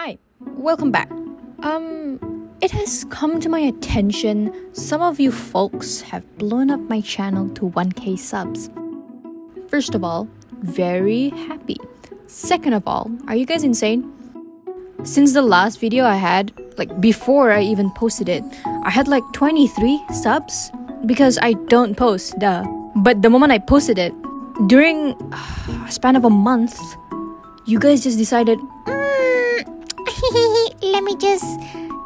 Hi, welcome back. It has come to my attention some of you folks have blown up my channel to 1K subs. First of all, very happy. Second of all, are you guys insane? Since the last video I had, before I even posted it, I had 23 subs because I don't post, duh. But the moment I posted it, during a span of a month, you guys just decided, let me just...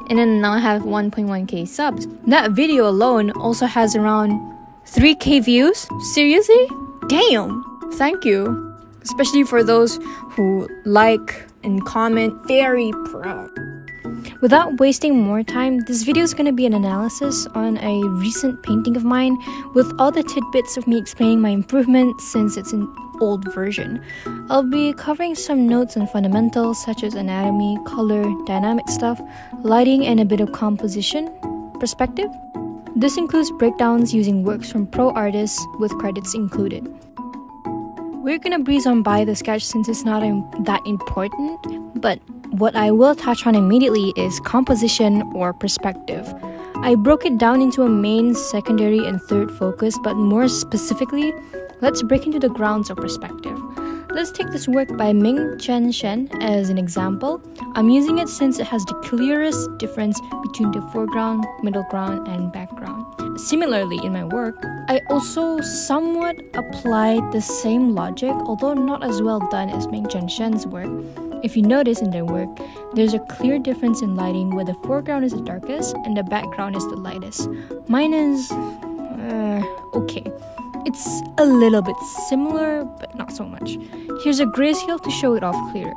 And then now I have 1.1k subs. That video alone also has around 3k views. Seriously? Damn! Thank you. Especially for those who like and comment. Very proud. Without wasting more time, this video is going to be an analysis on a recent painting of mine with all the tidbits of me explaining my improvements since it's an old version. I'll be covering some notes on fundamentals such as anatomy, color, dynamic stuff, lighting, and a bit of composition perspective. This includes breakdowns using works from pro artists with credits included. We're gonna breeze on by the sketch since it's not that important, but what I will touch on immediately is composition or perspective. I broke it down into a main, secondary, and third focus, but more specifically, let's break into the grounds of perspective. Let's take this work by Ming-Chen Shen as an example. I'm using it since it has the clearest difference between the foreground, middle ground, and background. Similarly, in my work, I also somewhat applied the same logic, although not as well done as Ming-Chen Shen's work. If you notice in their work, there's a clear difference in lighting where the foreground is the darkest and the background is the lightest. Mine is... okay. It's a little bit similar, but not so much. Here's a grayscale to show it off clearer.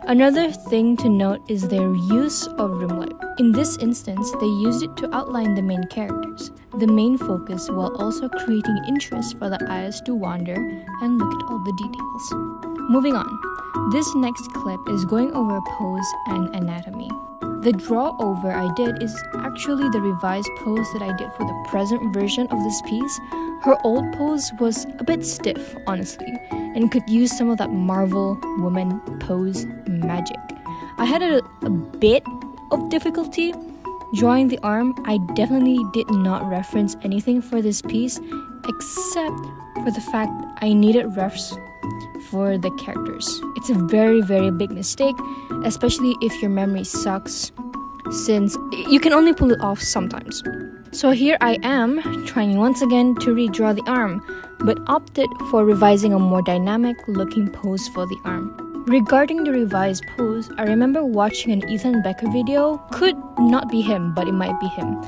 Another thing to note is their use of room light. In this instance, they used it to outline the main characters, the main focus, while also creating interest for the eyes to wander and look at all the details. Moving on, this next clip is going over pose and anatomy. The draw over I did is actually the revised pose that I did for the present version of this piece. Her old pose was a bit stiff, honestly, and could use some of that Marvel woman pose magic. I had a bit of difficulty drawing the arm. I definitely did not reference anything for this piece except for the fact I needed refs for the characters. It's a very, very big mistake, especially if your memory sucks, since you can only pull it off sometimes. So here I am, trying once again to redraw the arm, but opted for revising a more dynamic looking pose for the arm. Regarding the revised pose, I remember watching an Ethan Becker video, could not be him, but it might be him,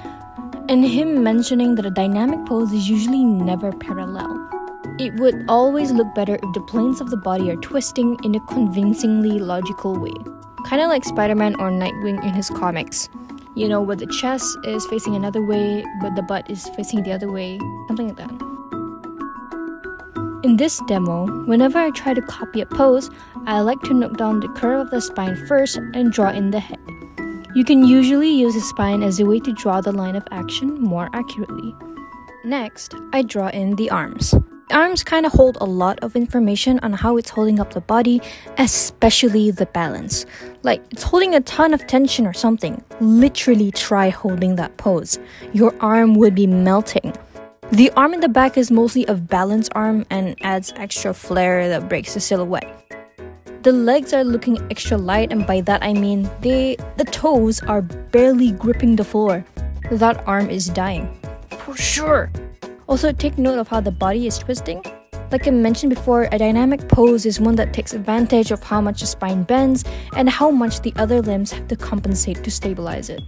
and him mentioning that a dynamic pose is usually never parallel. It would always look better if the planes of the body are twisting in a convincingly logical way. Kinda like Spider-Man or Nightwing in his comics. You know, where the chest is facing another way, but the butt is facing the other way. Something like that. In this demo, whenever I try to copy a pose, I like to note down the curve of the spine first and draw in the head. You can usually use the spine as a way to draw the line of action more accurately. Next, I draw in the arms. The arms kind of hold a lot of information on how it's holding up the body, especially the balance. Like, it's holding a ton of tension or something. Literally try holding that pose. Your arm would be melting. The arm in the back is mostly a balance arm and adds extra flair that breaks the silhouette. The legs are looking extra light, and by that I mean the toes are barely gripping the floor. That arm is dying. For sure. Also, take note of how the body is twisting. Like I mentioned before, a dynamic pose is one that takes advantage of how much the spine bends and how much the other limbs have to compensate to stabilize it.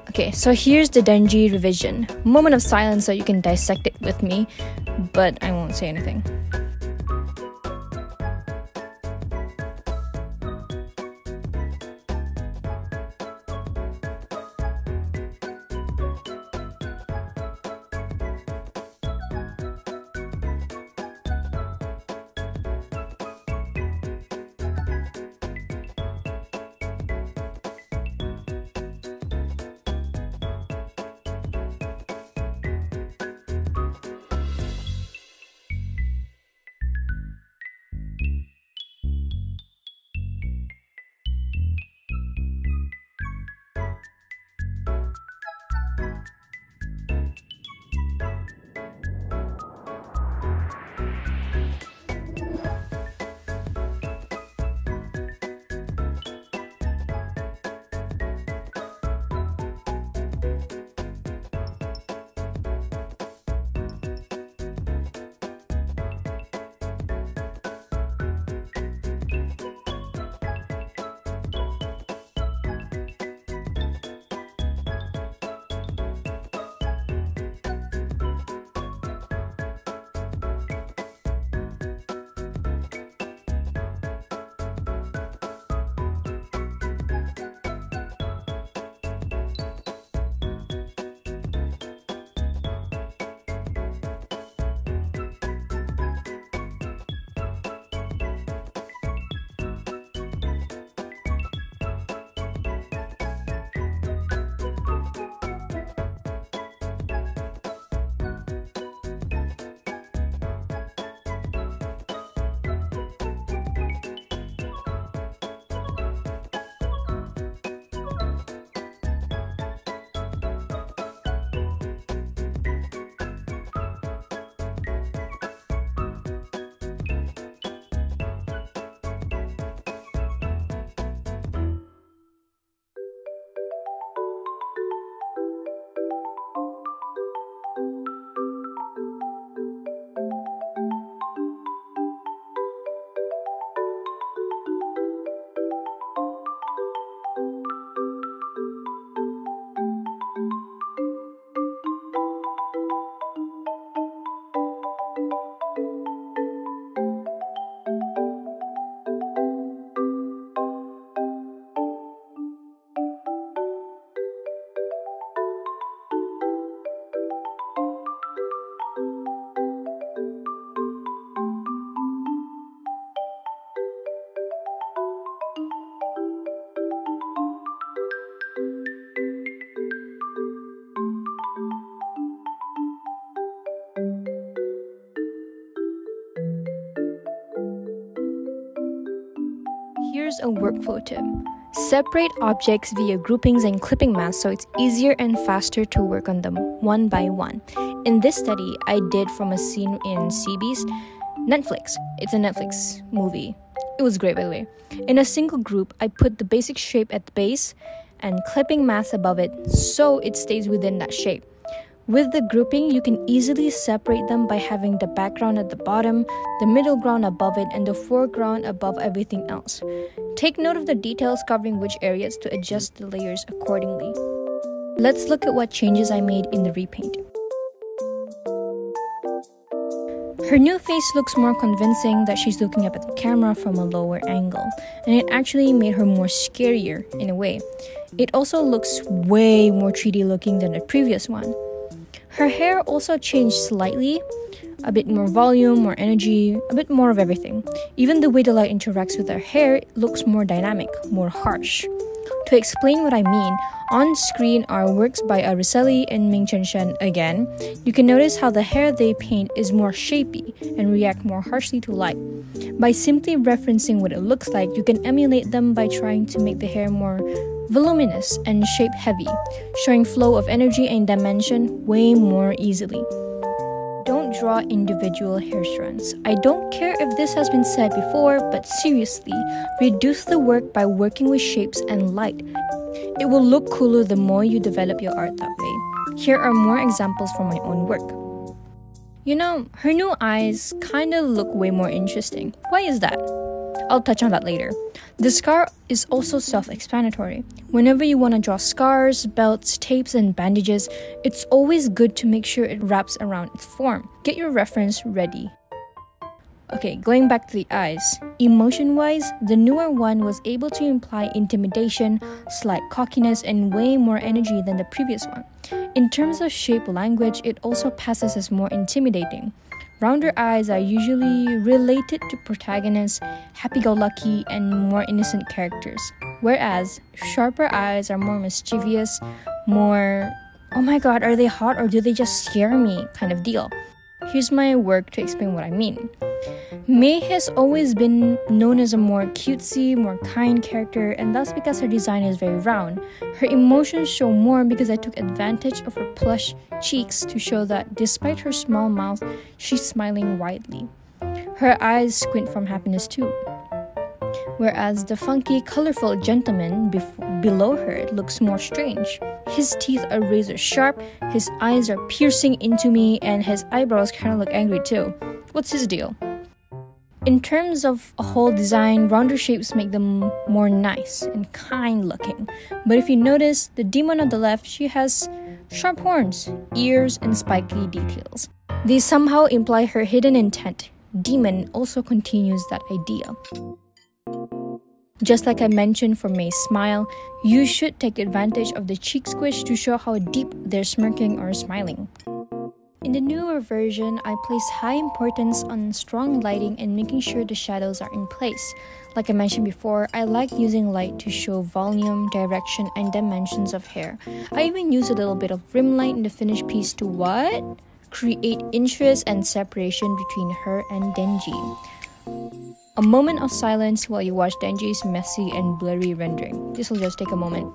Okay, so here's the Denji revision. Moment of silence so you can dissect it with me, but I won't say anything. Here's a workflow tip. Separate objects via groupings and clipping masks so it's easier and faster to work on them one by one. In this study, I did from a scene in CB's Netflix. It's a Netflix movie. It was great, by the way. In a single group, I put the basic shape at the base and clipping mask above it so it stays within that shape. With the grouping, you can easily separate them by having the background at the bottom, the middle ground above it, and the foreground above everything else. Take note of the details covering which areas to adjust the layers accordingly. Let's look at what changes I made in the repaint. Her new face looks more convincing that she's looking up at the camera from a lower angle, and it actually made her more scarier in a way. It also looks way more 3D looking than the previous one. Her hair also changed slightly, a bit more volume, more energy, a bit more of everything. Even the way the light interacts with her hair looks more dynamic, more harsh. To explain what I mean, on screen are works by Araceli and Ming Chen Shen again. You can notice how the hair they paint is more shapy and react more harshly to light. By simply referencing what it looks like, you can emulate them by trying to make the hair more voluminous and shape heavy, showing flow of energy and dimension way more easily. Don't draw individual hair strands. I don't care if this has been said before, but seriously, reduce the work by working with shapes and light. It will look cooler the more you develop your art that way. Here are more examples from my own work. You know, her new eyes kinda look way more interesting. Why is that? I'll touch on that later. The scar is also self-explanatory. Whenever you want to draw scars, belts, tapes, and bandages, it's always good to make sure it wraps around its form. Get your reference ready. Okay, going back to the eyes. Emotion-wise, the newer one was able to imply intimidation, slight cockiness, and way more energy than the previous one. In terms of shape language, it also passes as more intimidating. Rounder eyes are usually related to protagonists, happy-go-lucky, and more innocent characters, whereas sharper eyes are more mischievous, more, oh my god, are they hot or do they just scare me kind of deal. Here's my work to explain what I mean. Mei has always been known as a more cutesy, more kind character, and that's because her design is very round. Her emotions show more because I took advantage of her plush cheeks to show that despite her small mouth, she's smiling widely. Her eyes squint from happiness too. Whereas the funky, colorful gentleman below her looks more strange. His teeth are razor sharp, his eyes are piercing into me, and his eyebrows kind of look angry too. What's his deal? In terms of a whole design, rounder shapes make them more nice and kind looking. But if you notice, the demon on the left, she has sharp horns, ears, and spiky details. They somehow imply her hidden intent. Demon also continues that idea. Just like I mentioned for Mei's smile, you should take advantage of the cheek squish to show how deep they're smirking or smiling. In the newer version, I place high importance on strong lighting and making sure the shadows are in place. Like I mentioned before, I like using light to show volume, direction, and dimensions of hair. I even use a little bit of rim light in the finished piece to what? Create interest and separation between her and Denji. A moment of silence while you watch Denji's messy and blurry rendering. This will just take a moment.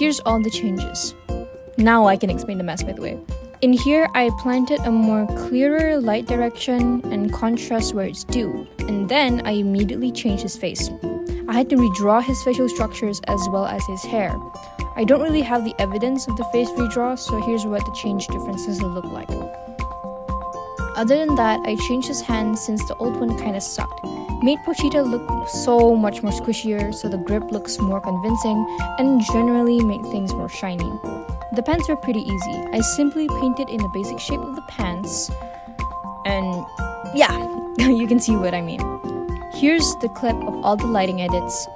here's all the changes. Now I can explain the mess, by the way. In here, I planted a more clearer light direction and contrast where it's due, and then I immediately changed his face. I had to redraw his facial structures as well as his hair. I don't really have the evidence of the face redraw, so here's what the change differences look like. Other than that, I changed his hands since the old one kinda sucked. Made Pochita look so much more squishier, so the grip looks more convincing, and generally made things more shiny. The pants were pretty easy. I simply painted in the basic shape of the pants, and yeah, you can see what I mean. Here's the clip of all the lighting edits.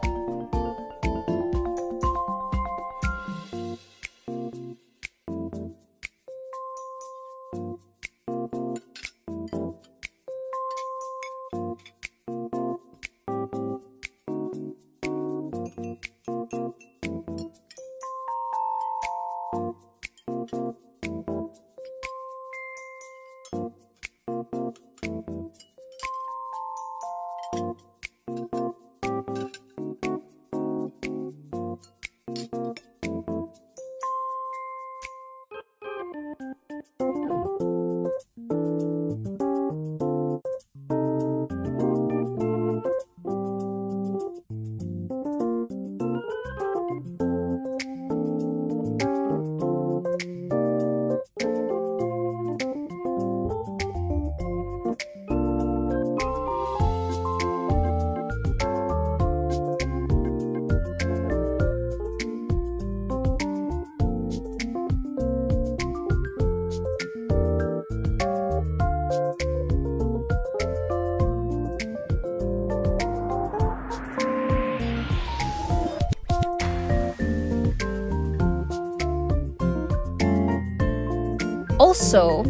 Also,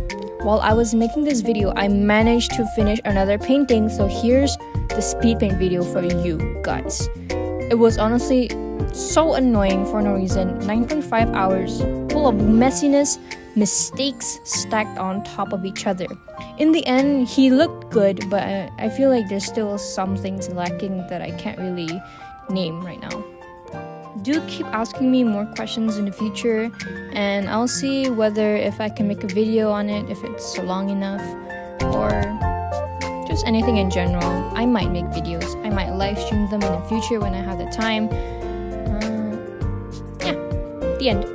while I was making this video, I managed to finish another painting, so here's the speed paint video for you guys. It was honestly so annoying for no reason. 9.5 hours, full of messiness, mistakes stacked on top of each other. In the end, he looked good, but I feel like there's still some things lacking that I can't really name right now. Do keep asking me more questions in the future, and I'll see whether if I can make a video on it, if it's long enough, or just anything in general. I might make videos. I might live stream them in the future when I have the time. Yeah, the end.